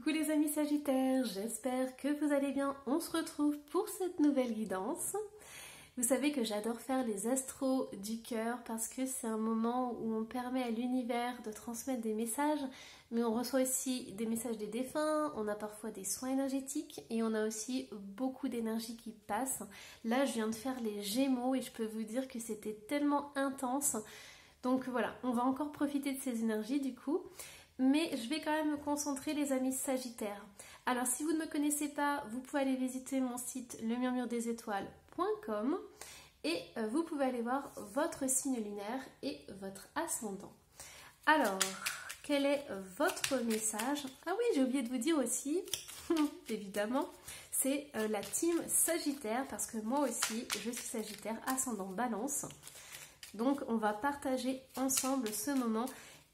Coucou les amis Sagittaires, j'espère que vous allez bien. On se retrouve pour cette nouvelle guidance. Vous savez que j'adore faire les astros du cœur parce que c'est un moment où on permet à l'univers de transmettre des messages, mais on reçoit aussi des messages des défunts, on a parfois des soins énergétiques et on a aussi beaucoup d'énergie qui passe. Là, je viens de faire les Gémeaux et je peux vous dire que c'était tellement intense. Donc voilà, on va encore profiter de ces énergies du coup. Mais je vais quand même me concentrer les amis Sagittaires. Alors si vous ne me connaissez pas, vous pouvez aller visiter mon site lemurmuredesétoiles.com et vous pouvez aller voir votre signe lunaire et votre ascendant. Alors, quel est votre message? Ah oui, j'ai oublié de vous dire aussi, évidemment, c'est la team Sagittaire parce que moi aussi, je suis Sagittaire, ascendant Balance. Donc on va partager ensemble ce moment.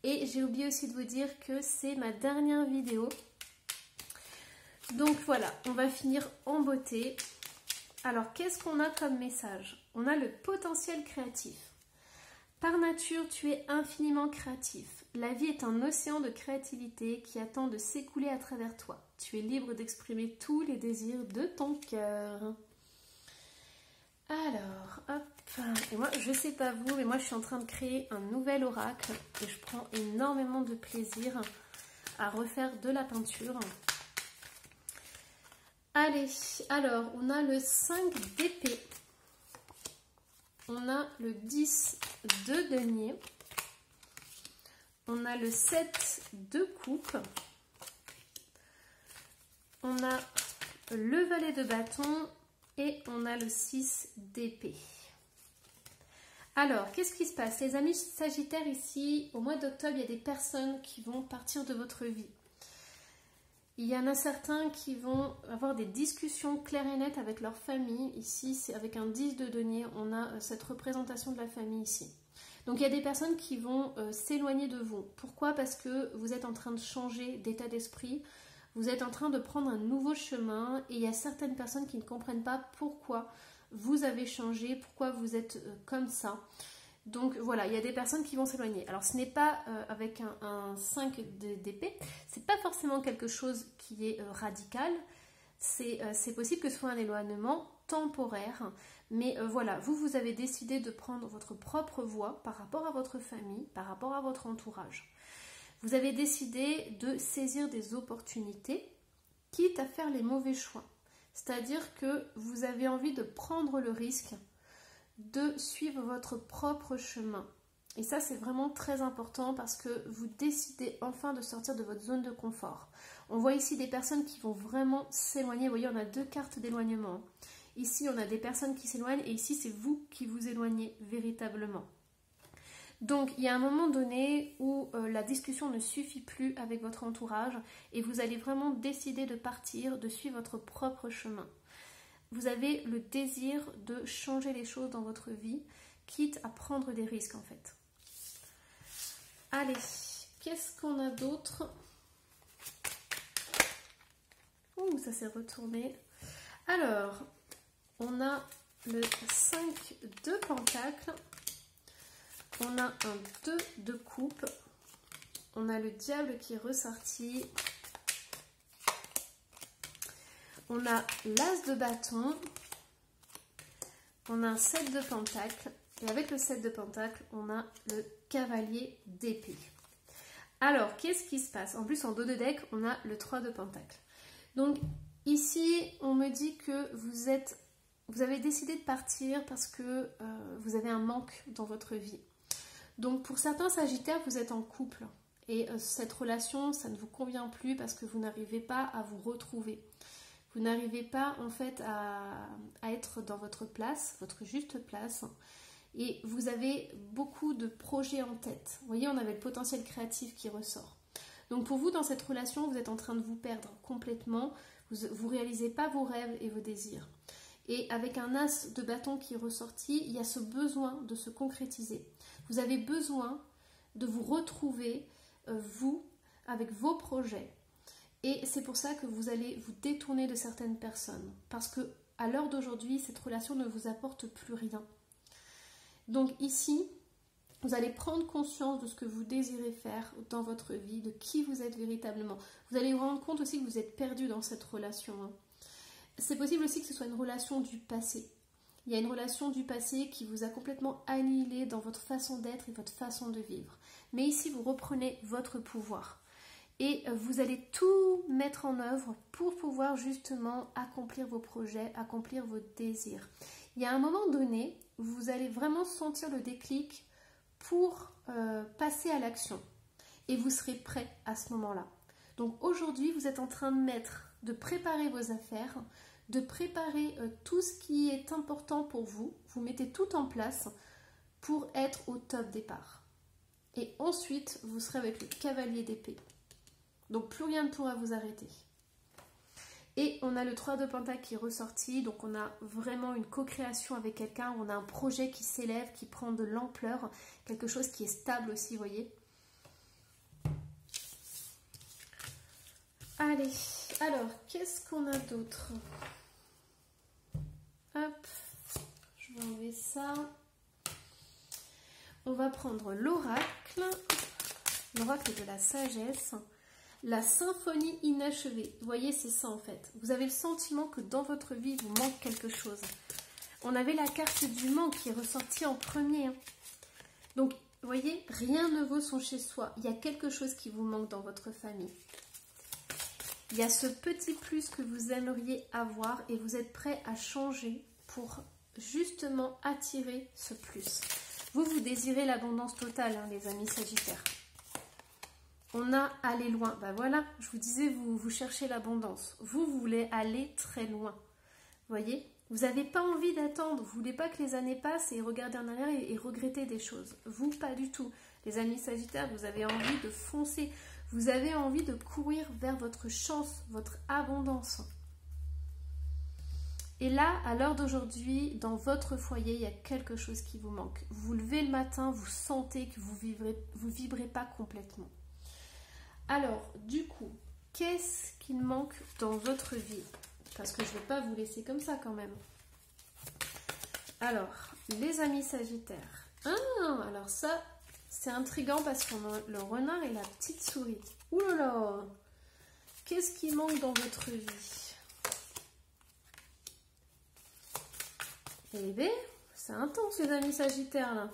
Et j'ai oublié aussi de vous dire que c'est ma dernière vidéo. Donc voilà, on va finir en beauté. Alors, qu'est-ce qu'on a comme message? On a le potentiel créatif. Par nature, tu es infiniment créatif. La vie est un océan de créativité qui attend de s'écouler à travers toi. Tu es libre d'exprimer tous les désirs de ton cœur. Alors, hop. Et moi, je sais pas vous, mais moi je suis en train de créer un nouvel oracle et je prends énormément de plaisir à refaire de la peinture. Allez, alors on a le 5 d'épée, on a le 10 de denier, on a le 7 de coupe, on a le valet de bâton et on a le 6 d'épée. Alors, qu'est-ce qui se passe? Les amis Sagittaires, ici, au mois d'octobre, il y a des personnes qui vont partir de votre vie. Il y en a certains qui vont avoir des discussions claires et nettes avec leur famille. Ici, c'est avec un 10 de denier, on a cette représentation de la famille ici. Donc, il y a des personnes qui vont s'éloigner de vous. Pourquoi? Parce que vous êtes en train de changer d'état d'esprit. Vous êtes en train de prendre un nouveau chemin et il y a certaines personnes qui ne comprennent pas pourquoi vous avez changé, pourquoi vous êtes comme ça. Donc voilà, il y a des personnes qui vont s'éloigner. Alors ce n'est pas avec un 5 d'épée, c'est pas forcément quelque chose qui est radical. C'est possible que ce soit un éloignement temporaire. Mais voilà, vous avez décidé de prendre votre propre voie par rapport à votre famille, par rapport à votre entourage. Vous avez décidé de saisir des opportunités, quitte à faire les mauvais choix. C'est-à-dire que vous avez envie de prendre le risque de suivre votre propre chemin. Et ça, c'est vraiment très important parce que vous décidez enfin de sortir de votre zone de confort. On voit ici des personnes qui vont vraiment s'éloigner. Vous voyez, on a deux cartes d'éloignement. Ici, on a des personnes qui s'éloignent et ici, c'est vous qui vous éloignez véritablement. Donc, il y a un moment donné où la discussion ne suffit plus avec votre entourage et vous allez vraiment décider de partir, de suivre votre propre chemin. Vous avez le désir de changer les choses dans votre vie, quitte à prendre des risques en fait. Allez, qu'est-ce qu'on a d'autre? Ouh, ça s'est retourné. Alors, on a le 5 de pentacles. On a un 2 de coupe, on a le diable qui est ressorti, on a l'as de bâton, on a un 7 de pentacle et avec le 7 de pentacle, on a le cavalier d'épée. Alors, qu'est-ce qui se passe? En plus, en dos de deck, on a le 3 de pentacle. Donc, ici, on me dit que vous avez décidé de partir parce que vous avez un manque dans votre vie. Donc pour certains Sagittaires, vous êtes en couple et cette relation, ça ne vous convient plus parce que vous n'arrivez pas à vous retrouver. Vous n'arrivez pas en fait à être dans votre place, votre juste place. Et vous avez beaucoup de projets en tête. Vous voyez, on avait le potentiel créatif qui ressort. Donc pour vous, dans cette relation, vous êtes en train de vous perdre complètement. Vous ne réalisez pas vos rêves et vos désirs. Et avec un as de bâton qui est ressorti, il y a ce besoin de se concrétiser. Vous avez besoin de vous retrouver, vous, avec vos projets. Et c'est pour ça que vous allez vous détourner de certaines personnes. Parce que à l'heure d'aujourd'hui, cette relation ne vous apporte plus rien. Donc ici, Vous allez prendre conscience de ce que vous désirez faire dans votre vie, de qui vous êtes véritablement. Vous allez vous rendre compte aussi que vous êtes perdu dans cette relation. Hein. C'est possible aussi que ce soit une relation du passé. Il y a une relation du passé qui vous a complètement annihilé dans votre façon d'être et votre façon de vivre. Mais ici, vous reprenez votre pouvoir. Et vous allez tout mettre en œuvre pour pouvoir justement accomplir vos projets, accomplir vos désirs. Il y a un moment donné, vous allez vraiment sentir le déclic pour passer à l'action. Et vous serez prêt à ce moment-là. Donc aujourd'hui, vous êtes en train de préparer vos affaires, de préparer tout ce qui est important pour vous. Vous mettez tout en place pour être au top départ. Et ensuite, vous serez avec le cavalier d'épée. Donc plus rien ne pourra vous arrêter. Et on a le 3 de Pentacle qui est ressorti. Donc on a vraiment une co-création avec quelqu'un. On a un projet qui s'élève, qui prend de l'ampleur. Quelque chose qui est stable aussi, vous voyez. Allez, alors, qu'est-ce qu'on a d'autre? Hop, je vais enlever ça. On va prendre l'oracle de la sagesse, la symphonie inachevée. Vous voyez, c'est ça en fait. Vous avez le sentiment que dans votre vie, il vous manque quelque chose. On avait la carte du manque qui est ressortie en premier. Donc, vous voyez, rien ne vaut son chez soi. Il y a quelque chose qui vous manque dans votre famille. Il y a ce petit plus que vous aimeriez avoir et vous êtes prêt à changer pour justement attirer ce plus. Vous désirez l'abondance totale, hein, les amis Sagittaires. On a aller loin. Ben voilà, je vous disais, vous cherchez l'abondance. Vous voulez aller très loin. Vous voyez, vous n'avez pas envie d'attendre. Vous ne voulez pas que les années passent et regarder en arrière et regretter des choses. Vous, pas du tout. Les amis Sagittaires, vous avez envie de foncer. Vous avez envie de courir vers votre chance, votre abondance. Et là, à l'heure d'aujourd'hui, dans votre foyer, il y a quelque chose qui vous manque. Vous vous levez le matin, vous sentez que vous vibrez pas complètement. Alors, du coup, qu'est-ce qu'il manque dans votre vie? Parce que je ne vais pas vous laisser comme ça quand même. Alors, les amis Sagittaires. Ah, alors ça... c'est intriguant parce qu'on a le renard et la petite souris. Ouh là là! Qu'est-ce qui manque dans votre vie? Eh bien, c'est intense les amis Sagittaires là.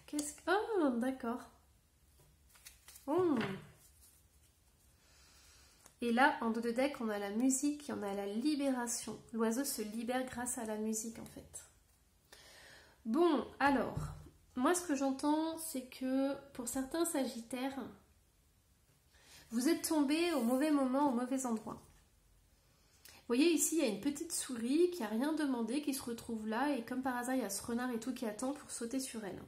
Qu'est-ce que... Ah, d'accord. Et là, en dos de deck, on a la musique et on a la libération. L'oiseau se libère grâce à la musique en fait. Bon, alors... moi, ce que j'entends, c'est que pour certains Sagittaires, vous êtes tombés au mauvais moment, au mauvais endroit. Vous voyez, ici, il y a une petite souris qui n'a rien demandé, qui se retrouve là, et comme par hasard, il y a ce renard et tout qui attend pour sauter sur elle.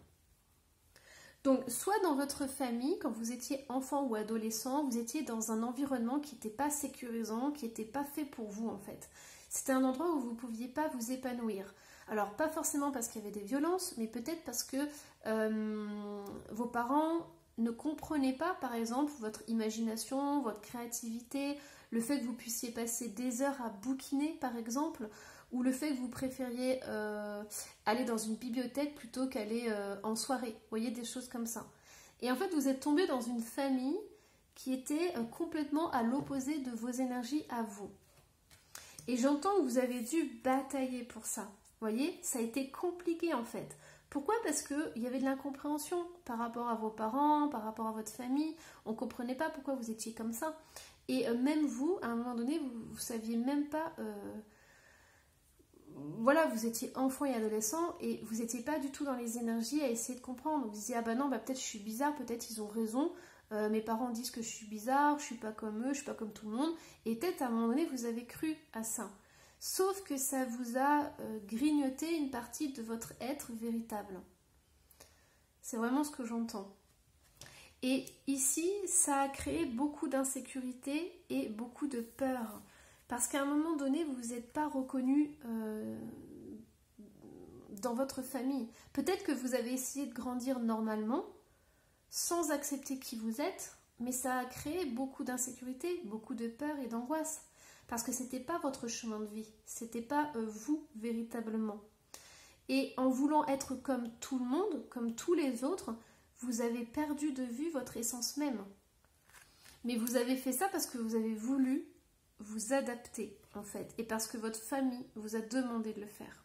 Donc, soit dans votre famille, quand vous étiez enfant ou adolescent, vous étiez dans un environnement qui n'était pas sécurisant, qui n'était pas fait pour vous, en fait. C'était un endroit où vous ne pouviez pas vous épanouir. Alors, pas forcément parce qu'il y avait des violences, mais peut-être parce que vos parents ne comprenaient pas, par exemple, votre imagination, votre créativité, le fait que vous puissiez passer des heures à bouquiner, par exemple, ou le fait que vous préfériez aller dans une bibliothèque plutôt qu'aller en soirée. Vous voyez, des choses comme ça. Et en fait, vous êtes tombé dans une famille qui était complètement à l'opposé de vos énergies à vous. Et j'entends que vous avez dû batailler pour ça. Vous voyez, ça a été compliqué en fait. Pourquoi? Parce qu'il y avait de l'incompréhension par rapport à vos parents, par rapport à votre famille. On ne comprenait pas pourquoi vous étiez comme ça. Et même vous, à un moment donné, vous ne saviez même pas... voilà, vous étiez enfant et adolescent et vous n'étiez pas du tout dans les énergies à essayer de comprendre. Vous disiez, ah bah non, bah peut-être je suis bizarre, peut-être ils ont raison. Mes parents disent que je suis bizarre, je ne suis pas comme eux, je ne suis pas comme tout le monde. Et peut-être à un moment donné, vous avez cru à ça. Sauf que ça vous a grignoté une partie de votre être véritable. C'est vraiment ce que j'entends. Et ici, ça a créé beaucoup d'insécurité et beaucoup de peur. Parce qu'à un moment donné, vous ne vous êtes pas reconnu dans votre famille. Peut-être que vous avez essayé de grandir normalement, sans accepter qui vous êtes, mais ça a créé beaucoup d'insécurité, beaucoup de peur et d'angoisse. Parce que ce n'était pas votre chemin de vie, ce n'était pas vous véritablement. Et en voulant être comme tout le monde, comme tous les autres, vous avez perdu de vue votre essence même. Mais vous avez fait ça parce que vous avez voulu vous adapter, en fait, et parce que votre famille vous a demandé de le faire.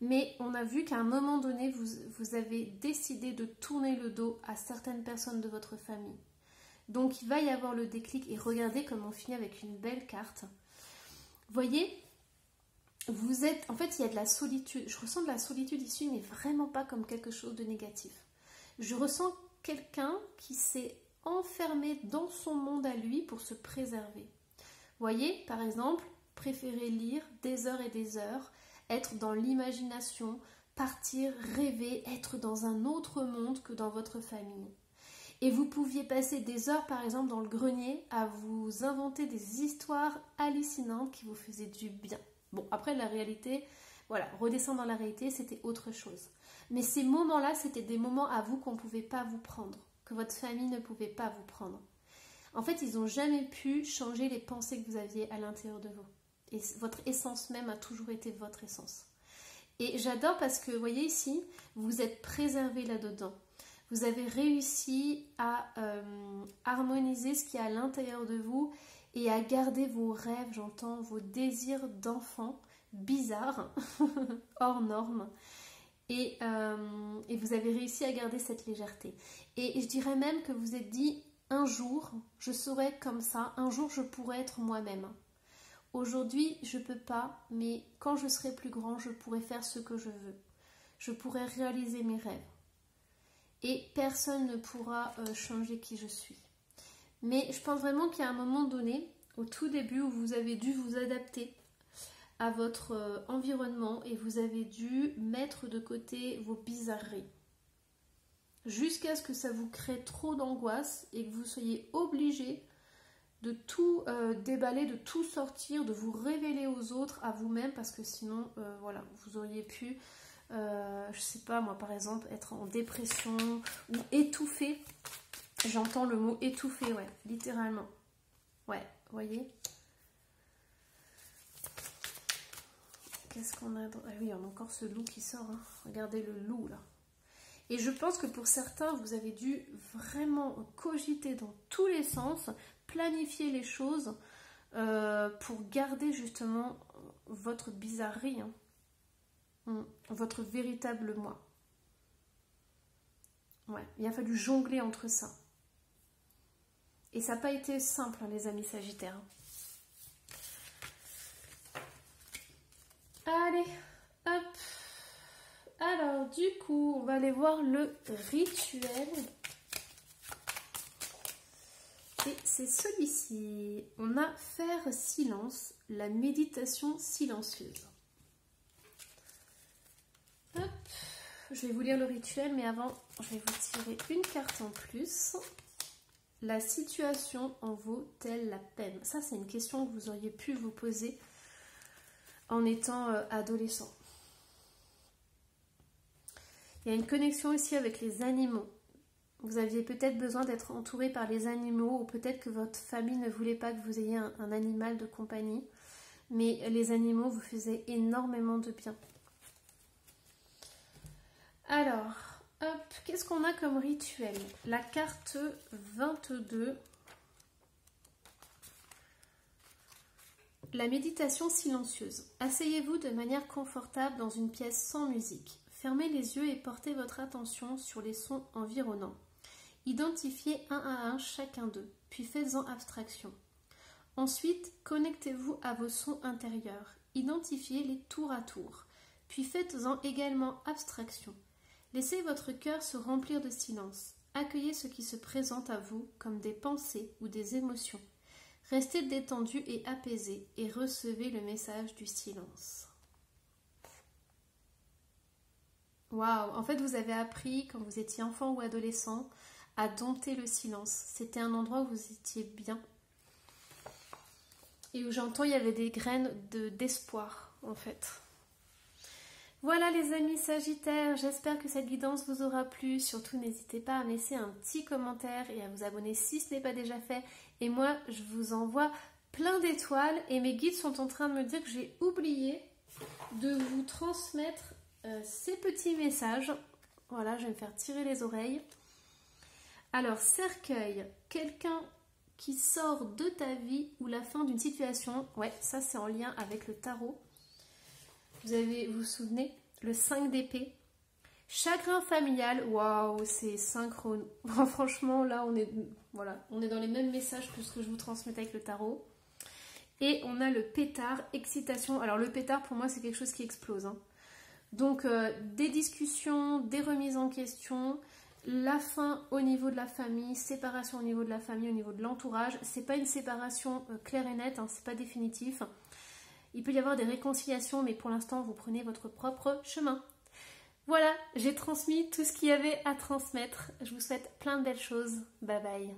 Mais on a vu qu'à un moment donné, vous avez décidé de tourner le dos à certaines personnes de votre famille. Donc il va y avoir le déclic, et regardez comme on finit avec une belle carte. Voyez, vous êtes, en fait il y a de la solitude, je ressens de la solitude ici, mais vraiment pas comme quelque chose de négatif. Je ressens quelqu'un qui s'est enfermé dans son monde à lui pour se préserver. Voyez, par exemple, préférer lire des heures et des heures, être dans l'imagination, partir, rêver, être dans un autre monde que dans votre famille. Et vous pouviez passer des heures, par exemple, dans le grenier à vous inventer des histoires hallucinantes qui vous faisaient du bien. Bon, après, la réalité, voilà, redescendre dans la réalité, c'était autre chose. Mais ces moments-là, c'était des moments à vous qu'on ne pouvait pas vous prendre, que votre famille ne pouvait pas vous prendre. En fait, ils n'ont jamais pu changer les pensées que vous aviez à l'intérieur de vous. Et votre essence même a toujours été votre essence. Et j'adore parce que, vous voyez ici, vous êtes préservé là-dedans. Vous avez réussi à harmoniser ce qui est à l'intérieur de vous et à garder vos rêves, j'entends, vos désirs d'enfant bizarres, hors normes. Et vous avez réussi à garder cette légèreté. Et je dirais même que vous êtes dit, un jour, je serai comme ça, un jour, je pourrai être moi-même. Aujourd'hui, je ne peux pas, mais quand je serai plus grand, je pourrai faire ce que je veux. Je pourrai réaliser mes rêves. Et personne ne pourra changer qui je suis. Mais je pense vraiment qu'il y a un moment donné, au tout début, où vous avez dû vous adapter à votre environnement et vous avez dû mettre de côté vos bizarreries. Jusqu'à ce que ça vous crée trop d'angoisse et que vous soyez obligé de tout déballer, de tout sortir, de vous révéler aux autres, à vous-même, parce que sinon, voilà, vous auriez pu... je sais pas moi par exemple être en dépression ou étouffé. J'entends le mot étouffé, ouais, littéralement. Ouais, voyez. Qu'est-ce qu'on a? Ah oui, on a encore ce loup qui sort, hein. Regardez le loup là. Et je pense que pour certains, vous avez dû vraiment cogiter dans tous les sens, planifier les choses pour garder justement votre bizarrerie, hein. Votre véritable moi. Ouais, il a fallu jongler entre ça. Et ça n'a pas été simple, hein, les amis sagittaires. Allez, hop. Alors, du coup, on va aller voir le rituel. Et c'est celui-ci. On a faire silence, la méditation silencieuse. Hop. Je vais vous lire le rituel, mais avant, je vais vous tirer une carte en plus. La situation en vaut-elle la peine? Ça, c'est une question que vous auriez pu vous poser en étant adolescent. Il y a une connexion ici avec les animaux. Vous aviez peut-être besoin d'être entouré par les animaux, ou peut-être que votre famille ne voulait pas que vous ayez un animal de compagnie. Mais les animaux vous faisaient énormément de bien. Alors, hop, qu'est-ce qu'on a comme rituel? La carte 22. La méditation silencieuse. Asseyez-vous de manière confortable dans une pièce sans musique. Fermez les yeux et portez votre attention sur les sons environnants. Identifiez un à un chacun d'eux, puis faites-en abstraction. Ensuite, connectez-vous à vos sons intérieurs. Identifiez-les tour à tour, puis faites-en également abstraction. Laissez votre cœur se remplir de silence. Accueillez ce qui se présente à vous comme des pensées ou des émotions. Restez détendu et apaisé et recevez le message du silence. Waouh! En fait, vous avez appris, quand vous étiez enfant ou adolescent, à dompter le silence. C'était un endroit où vous étiez bien. Et où j'entends, il y avait des graines d'espoir, en fait. Voilà les amis sagittaires, j'espère que cette guidance vous aura plu. Surtout, n'hésitez pas à me laisser un petit commentaire et à vous abonner si ce n'est pas déjà fait. Et moi, je vous envoie plein d'étoiles. Et mes guides sont en train de me dire que j'ai oublié de vous transmettre ces petits messages. Voilà, je vais me faire tirer les oreilles. Alors, cercueil, quelqu'un qui sort de ta vie ou la fin d'une situation. Ouais, ça c'est en lien avec le tarot. Vous vous souvenez, le 5 d'épée. Chagrin familial, waouh, c'est synchrone. Franchement, là, on est dans les mêmes messages que ce que je vous transmettais avec le tarot. Et on a le pétard, excitation. Alors, le pétard, pour moi, c'est quelque chose qui explose. Hein. Donc, des discussions, des remises en question, la fin au niveau de la famille, séparation au niveau de la famille, au niveau de l'entourage. C'est pas une séparation claire et nette, hein, c'est pas définitif. Il peut y avoir des réconciliations, mais pour l'instant, vous prenez votre propre chemin. Voilà, j'ai transmis tout ce qu'il y avait à transmettre. Je vous souhaite plein de belles choses. Bye bye.